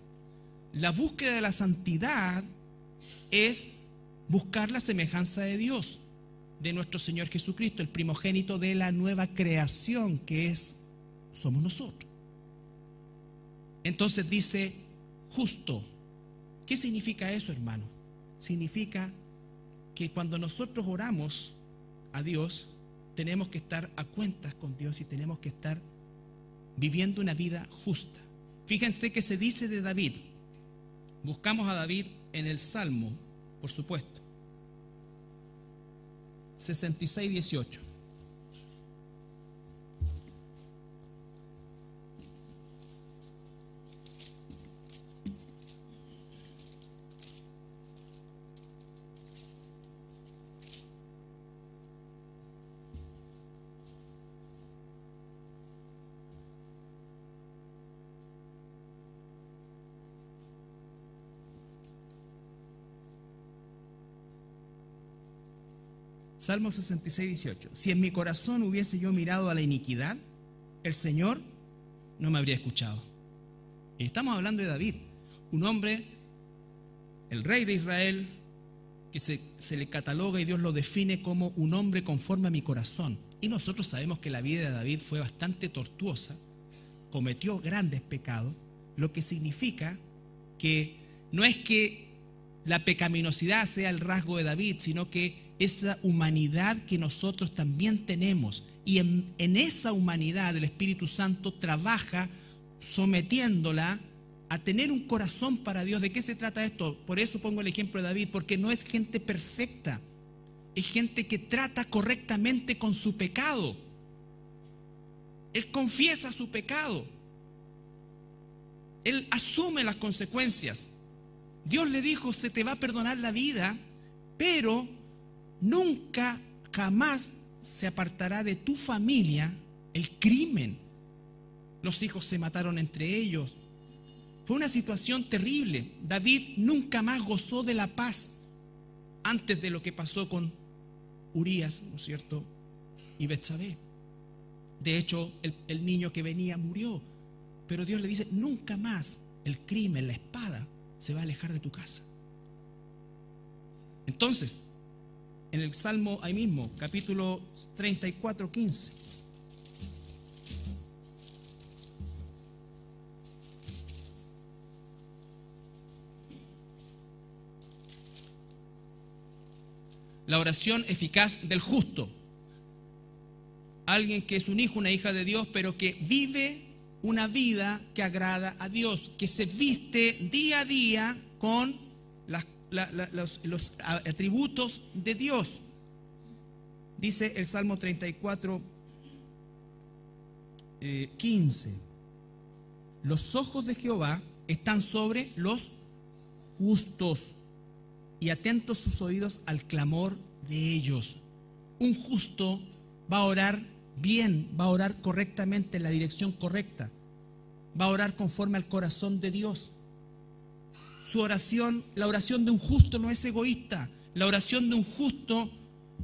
La búsqueda de la santidad es buscar la semejanza de Dios, de nuestro Señor Jesucristo, el primogénito de la nueva creación que somos nosotros. Entonces dice justo. ¿Qué significa eso, hermano? Significa que cuando nosotros oramos a Dios, tenemos que estar a cuentas con Dios y tenemos que estar viviendo una vida justa. Fíjense que se dice de David. Buscamos a David en el Salmo, por supuesto. 66:18. Salmo 66:18. Si en mi corazón hubiese yo mirado a la iniquidad, el Señor no me habría escuchado. Y estamos hablando de David, un hombre, el rey de Israel, que se le cataloga y Dios lo define como un hombre conforme a mi corazón. Y nosotros sabemos que la vida de David fue bastante tortuosa, cometió grandes pecados, lo que significa que no es que la pecaminosidad sea el rasgo de David, sino que esa humanidad que nosotros también tenemos. y en esa humanidad el Espíritu Santo trabaja sometiéndola a tener un corazón para Dios. ¿De qué se trata esto? Por eso pongo el ejemplo de David, porque no es gente perfecta, es gente que trata correctamente con su pecado. Él confiesa su pecado, él asume las consecuencias. Dios le dijo: se te va a perdonar la vida, pero nunca, jamás se apartará de tu familia el crimen. Los hijos se mataron entre ellos. Fue una situación terrible. David nunca más gozó de la paz antes de lo que pasó con Urías, ¿no es cierto?, y Betsabé. De hecho, el niño que venía murió. Pero Dios le dice: nunca más el crimen, la espada, se va a alejar de tu casa. Entonces, en el Salmo, ahí mismo, capítulo 34, 15. La oración eficaz del justo. Alguien que es un hijo, una hija de Dios, pero que vive una vida que agrada a Dios, que se viste día a día con los atributos de Dios. Dice el Salmo 34, 15. Los ojos de Jehová están sobre los justos y atentos sus oídos al clamor de ellos. Un justo va a orar bien, va a orar correctamente, en la dirección correcta, va a orar conforme al corazón de Dios. Su oración, la oración de un justo no es egoísta, la oración de un justo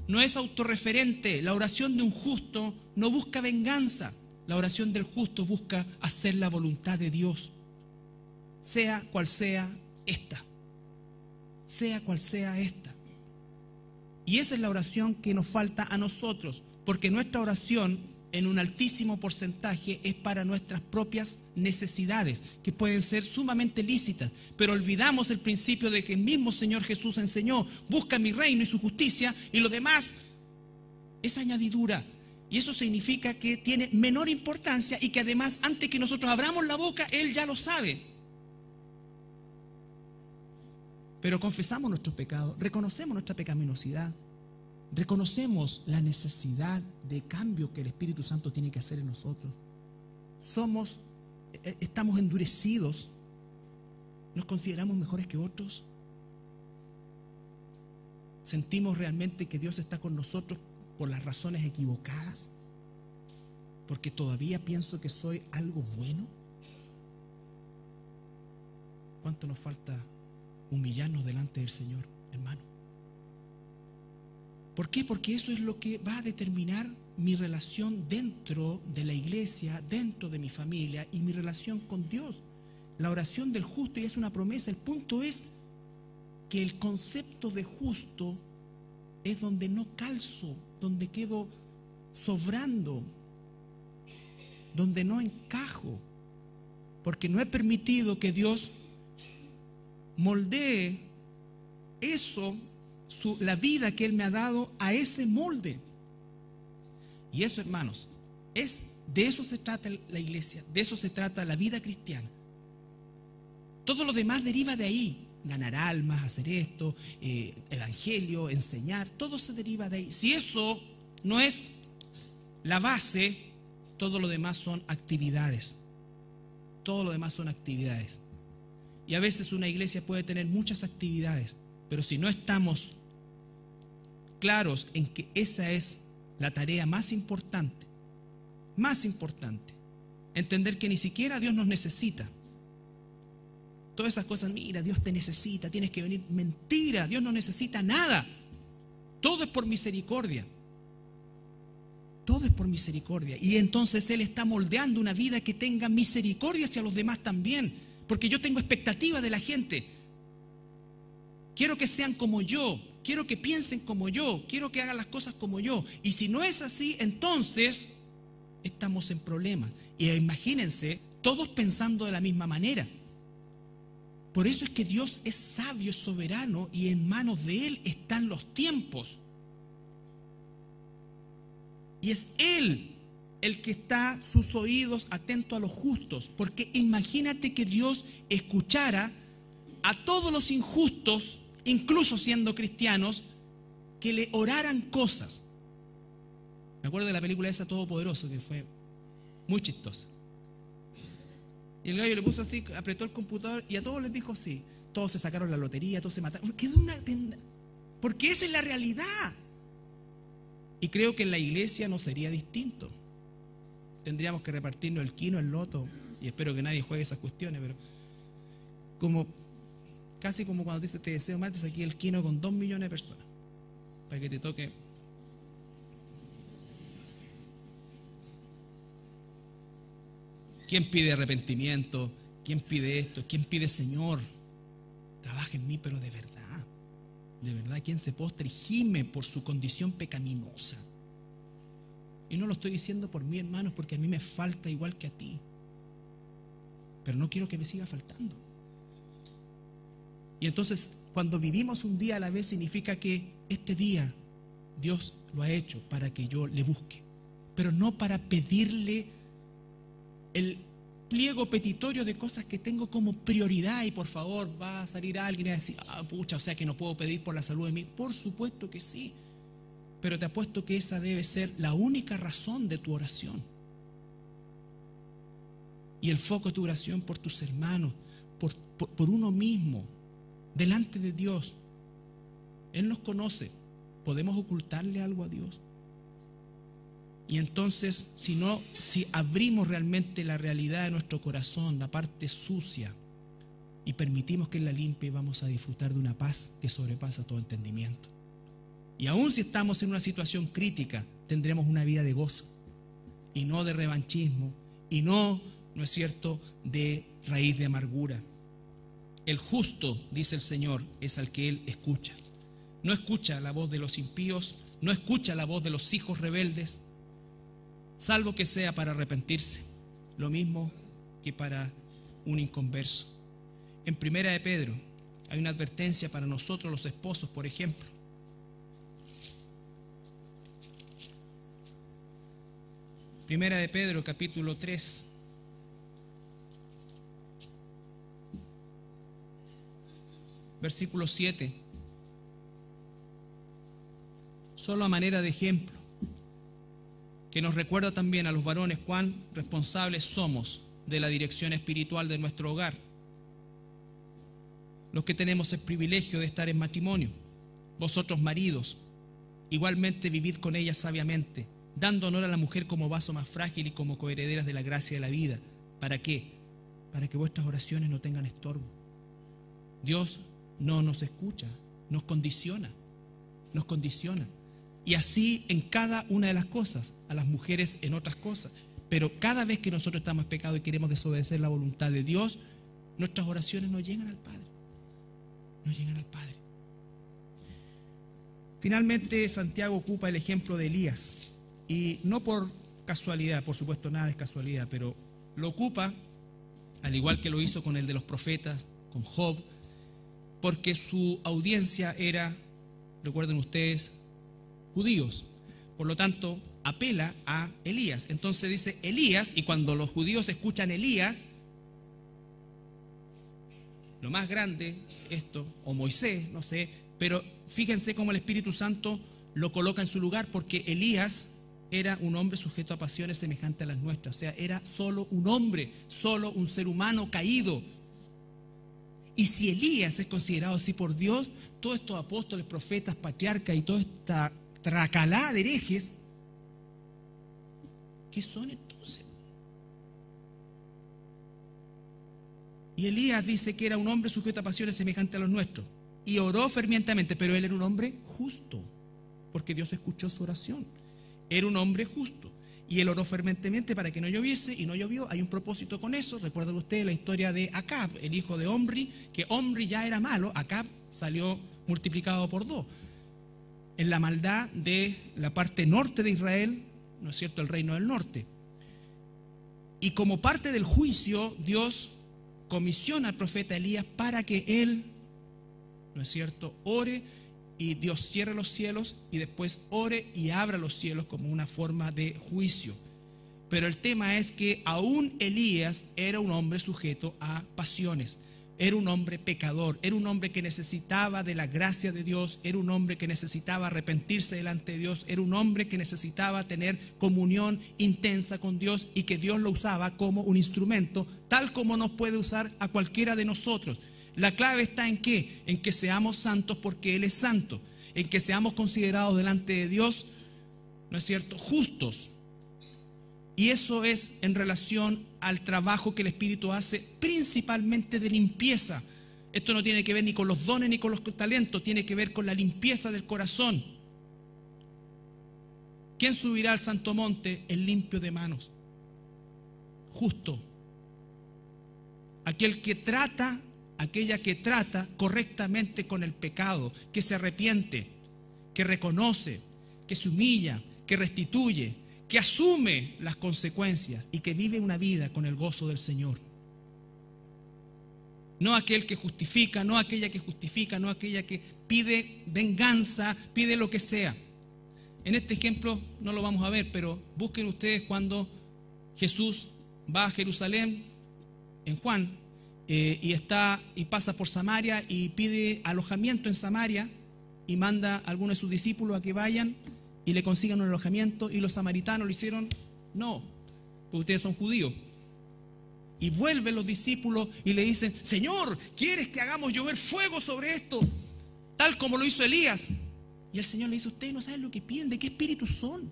no es autorreferente, la oración de un justo no busca venganza, la oración del justo busca hacer la voluntad de Dios, sea cual sea esta. Sea cual sea esta. Y esa es la oración que nos falta a nosotros, porque nuestra oración en un altísimo porcentaje es para nuestras propias necesidades, que pueden ser sumamente lícitas, pero olvidamos el principio de que el mismo Señor Jesús enseñó: busca mi reino y su justicia, y lo demás es añadidura. Y eso significa que tiene menor importancia y que además, antes que nosotros abramos la boca, Él ya lo sabe. Pero confesamos nuestros pecados, reconocemos nuestra pecaminosidad, reconocemos la necesidad de cambio que el Espíritu Santo tiene que hacer en nosotros. Estamos endurecidos, nos consideramos mejores que otros, sentimos realmente que Dios está con nosotros por las razones equivocadas, porque todavía pienso que soy algo bueno. ¿Cuánto nos falta humillarnos delante del Señor, hermano? ¿Por qué? Porque eso es lo que va a determinar mi relación dentro de la iglesia, dentro de mi familia y mi relación con Dios. La oración del justo, y es una promesa. El punto es que el concepto de justo es donde no calzo, donde quedo sobrando, donde no encajo, porque no he permitido que Dios moldee eso, la vida que Él me ha dado, a ese molde. Y eso, hermanos, de eso se trata la iglesia, de eso se trata la vida cristiana. Todo lo demás deriva de ahí: ganar almas, hacer esto, evangelio, enseñar, todo se deriva de ahí. Si eso no es la base, todo lo demás son actividades. Todo lo demás son actividades. Y a veces una iglesia puede tener muchas actividades, pero si no estamos claros en que esa es la tarea más importante, entender que ni siquiera Dios nos necesita. Todas esas cosas: mira, Dios te necesita, tienes que venir. Mentira, Dios no necesita nada. Todo es por misericordia. Todo es por misericordia. Y entonces Él está moldeando una vida que tenga misericordia hacia los demás también. Porque yo tengo expectativa de la gente. Quiero que sean como yo, quiero que piensen como yo, quiero que hagan las cosas como yo. Y si no es así, entonces estamos en problemas. Y imagínense, todos pensando de la misma manera. Por eso es que Dios es sabio, es soberano, y en manos de Él están los tiempos. Y es Él el que está sus oídos atentos a los justos. Porque imagínate que Dios escuchara a todos los injustos, incluso siendo cristianos, que le oraran cosas. Me acuerdo de la película esa Todopoderoso, que fue muy chistosa. Y el gallo le puso así, apretó el computador y a todos les dijo así. Todos se sacaron la lotería, todos se mataron. Quedó una tenda. Porque esa es la realidad. Y creo que en la iglesia no sería distinto. Tendríamos que repartirnos el quino, el loto. Y espero que nadie juegue esas cuestiones, pero casi como cuando dice te deseo martes, aquí el quino con 2 millones de personas. Para que te toque. ¿Quién pide arrepentimiento? ¿Quién pide esto? ¿Quién pide Señor? Trabaja en mí, pero de verdad. De verdad, ¿quién se postra y gime por su condición pecaminosa? Y no lo estoy diciendo por mí, hermanos, porque a mí me falta igual que a ti. Pero no quiero que me siga faltando. Y entonces, cuando vivimos un día a la vez, significa que este día Dios lo ha hecho para que yo le busque. Pero no para pedirle el pliego petitorio de cosas que tengo como prioridad y por favor va a salir alguien y va a decir, pucha, o sea que no puedo pedir por la salud de mí. Por supuesto que sí, pero te apuesto que esa debe ser la única razón de tu oración. Y el foco de tu oración por tus hermanos, por uno mismo, delante de Dios. Él nos conoce. ¿Podemos ocultarle algo a Dios? Y entonces, si abrimos realmente la realidad de nuestro corazón, la parte sucia, y permitimos que Él la limpie, vamos a disfrutar de una paz que sobrepasa todo entendimiento. Y aun si estamos en una situación crítica, tendremos una vida de gozo, y no de revanchismo, y no es cierto, de raíz de amargura. El justo, dice el Señor, es al que Él escucha. No escucha la voz de los impíos, no escucha la voz de los hijos rebeldes, salvo que sea para arrepentirse, lo mismo que para un inconverso. En Primera de Pedro hay una advertencia para nosotros los esposos, por ejemplo. Primera de Pedro, capítulo 3. Versículo 7. Solo a manera de ejemplo, que nos recuerda también a los varones cuán responsables somos de la dirección espiritual de nuestro hogar. Los que tenemos el privilegio de estar en matrimonio, vosotros maridos, igualmente vivid con ella sabiamente, dando honor a la mujer como vaso más frágil y como coherederas de la gracia de la vida. ¿Para qué? Para que vuestras oraciones no tengan estorbo. Dios no nos escucha, nos condiciona. Y así en cada una de las cosas, a las mujeres en otras cosas. Pero cada vez que nosotros estamos en pecado y queremos desobedecer la voluntad de Dios, nuestras oraciones no llegan al Padre. No llegan al Padre. Finalmente, Santiago ocupa el ejemplo de Elías. Y no por casualidad, por supuesto nada es casualidad, pero lo ocupa, al igual que lo hizo con el de los profetas, con Job, porque su audiencia era, recuerden ustedes, judíos. Por lo tanto, apela a Elías. Entonces dice Elías, y cuando los judíos escuchan Elías, lo más grande, esto, o Moisés, no sé, pero fíjense cómo el Espíritu Santo lo coloca en su lugar, porque Elías era un hombre sujeto a pasiones semejantes a las nuestras. O sea, era solo un hombre, solo un ser humano caído. Y si Elías es considerado así por Dios, todos estos apóstoles, profetas, patriarcas y toda esta tracalá de herejes, ¿qué son entonces? Y Elías dice que era un hombre sujeto a pasiones semejantes a los nuestros. Y oró fervientemente, pero él era un hombre justo, porque Dios escuchó su oración. Era un hombre justo. Y él oró fervientemente para que no lloviese, y no llovió. Hay un propósito con eso. Recuerdan ustedes la historia de Acab, el hijo de Omri, que Omri ya era malo, Acab salió multiplicado por 2. En la maldad de la parte norte de Israel, ¿no es cierto?, el reino del norte. Y como parte del juicio, Dios comisiona al profeta Elías para que él, ¿no es cierto?, ore y Dios cierre los cielos y después ore y abra los cielos como una forma de juicio. Pero el tema es que aún Elías era un hombre sujeto a pasiones. Era un hombre pecador, era un hombre que necesitaba de la gracia de Dios, era un hombre que necesitaba arrepentirse delante de Dios, era un hombre que necesitaba tener comunión intensa con Dios y que Dios lo usaba como un instrumento, tal como nos puede usar a cualquiera de nosotros. La clave está en ¿qué? En que seamos santos porque Él es santo, en que seamos considerados delante de Dios, ¿no es cierto?, justos. Y eso es en relación al trabajo que el Espíritu hace principalmente de limpieza. Esto no tiene que ver ni con los dones ni con los talentos, tiene que ver con la limpieza del corazón. ¿Quién subirá al santo monte? El limpio de manos, justo. Aquella que trata correctamente con el pecado, que se arrepiente, que reconoce, que se humilla, que restituye, que asume las consecuencias y que vive una vida con el gozo del Señor. No aquel que justifica, no aquella que justifica, no aquella que pide venganza, pide lo que sea. En este ejemplo no lo vamos a ver, pero busquen ustedes cuando Jesús va a Jerusalén en Juan y pasa por Samaria y pide alojamiento en Samaria y manda a algunos de sus discípulos a que vayan y le consigan un alojamiento, y los samaritanos le hicieron no, porque ustedes son judíos. Y vuelven los discípulos y le dicen: Señor, ¿quieres que hagamos llover fuego sobre esto, tal como lo hizo Elías? Y el Señor le dice: ustedes no saben lo que piden, ¿de qué espíritu son?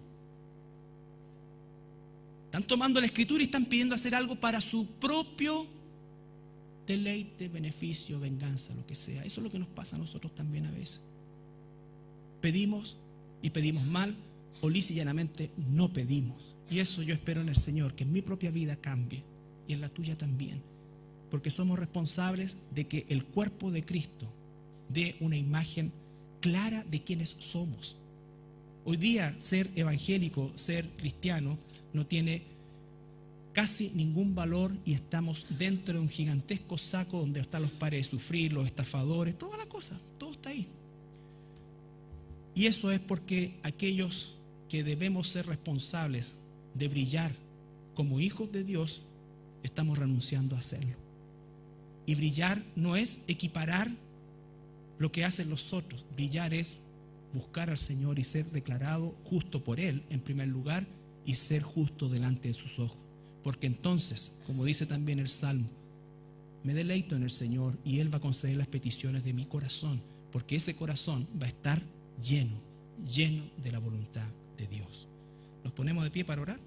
Están tomando la Escritura y están pidiendo hacer algo para su propio deleite, beneficio, venganza, lo que sea. Eso es lo que nos pasa a nosotros también a veces. Pedimos y pedimos mal, o lisa y llanamente no pedimos. Y eso yo espero en el Señor, que en mi propia vida cambie y en la tuya también, porque somos responsables de que el cuerpo de Cristo dé una imagen clara de quiénes somos. Hoy día ser evangélico, ser cristiano, no tiene casi ningún valor y estamos dentro de un gigantesco saco donde están los pares de sufrir, los estafadores, toda la cosa, todo está ahí. Y eso es porque aquellos que debemos ser responsables de brillar como hijos de Dios, estamos renunciando a hacerlo. Y brillar no es equiparar lo que hacen los otros. Brillar es buscar al Señor y ser declarado justo por Él en primer lugar, y ser justo delante de sus ojos. Porque entonces, como dice también el Salmo, me deleito en el Señor y Él va a conceder las peticiones de mi corazón, porque ese corazón va a estar lleno de la voluntad de Dios. ¿Nos ponemos de pie para orar?